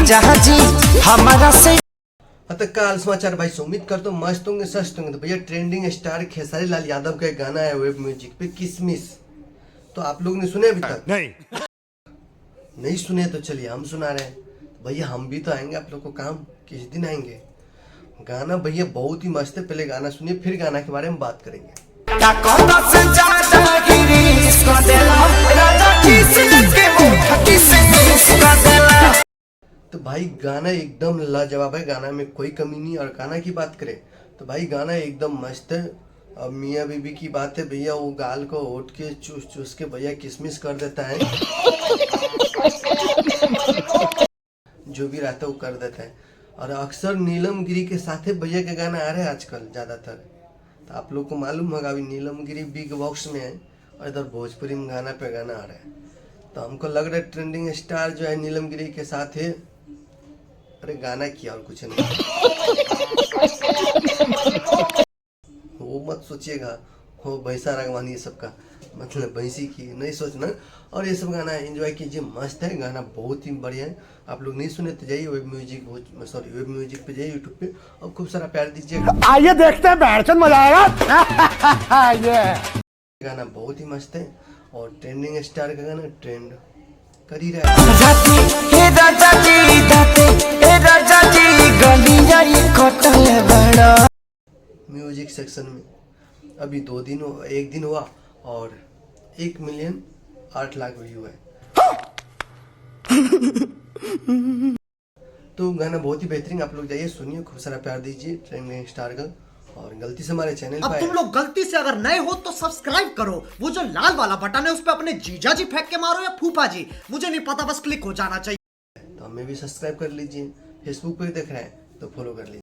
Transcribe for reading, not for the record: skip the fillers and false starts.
राजा जी हमारा से। तो काल समाचार भाई से उम्मीद करता हूँ मस्त होंगे सस्त होंगे। तो भैया ट्रेंडिंग स्टार खेसारी लाल यादव का एक गाना है वेब म्यूजिक पे किसमिस, तो आप लोग ने सुने अभी तक? नहीं सुने तो चलिए हम सुना रहे हैं। भैया हम भी तो आएंगे आप लोग को काम, किस दिन आएंगे। गाना भैया बहुत ही मस्त है, पहले गाना सुनिए फिर गाना के बारे में बात करेंगे। तो भाई गाना एकदम लाजवाब है, गाना में कोई कमी नहीं। और गाना की बात करें तो भाई गाना एकदम मस्त है। अब मियाँ बीबी की बात है भैया, वो गाल को उठ के चूस चूस के भैया किसमिस कर देता है। जो भी रहता है वो कर देता है। और अक्सर नीलम गिरी के साथ भैया के गाना आ रहे हैं आजकल ज्यादातर। तो आप लोग को मालूम होगा अभी नीलम गिरी बिग बॉक्स में है और इधर भोजपुरी में गाना पे गाना आ रहा है। तो हमको लग रहा है ट्रेंडिंग स्टार जो है नीलम गिरी के साथ है। अरे गाना किया और कुछ नहीं, वो मत सोचिएगा हो भैंसा रागवानी ये सब का मतलब भैंसी की नहीं सोचना। और ये सब गाना एंजॉय कीजिए, मस्त है गाना, बहुत ही बढ़िया है। आप लोग नहीं सुने तो जाइए वेब म्यूजिक पे जाइए यूट्यूब पे और खूब सारा प्यार दीजिएगा। आइए देखते हैं बैठचंद मजा आएगा। ये गाना बहुत ही मस्त है और ट्रेंडिंग स्टार का गाना ट्रेंड कर ही रहा है। म्यूजिक सेक्शन में अभी एक दिन हुआ और 1,08,00,000 व्यू है। तो गाना बहुत ही बेहतरीन, आप लोग जाइए सुनिए, खूब सारा प्यार दीजिए ट्रेंडिंग स्टार का। और गलती से हमारे चैनल अब तुम लोग गलती से अगर नए हो तो सब्सक्राइब करो, वो जो लाल वाला बटन है उस पर अपने जीजा जी फेंक के मारो या फूफा जी, मुझे नहीं पता, बस क्लिक हो जाना चाहिए। तो हमें भी सब्सक्राइब कर लीजिए, फेसबुक पे देख रहे हैं तो फॉलो कर लीजिए।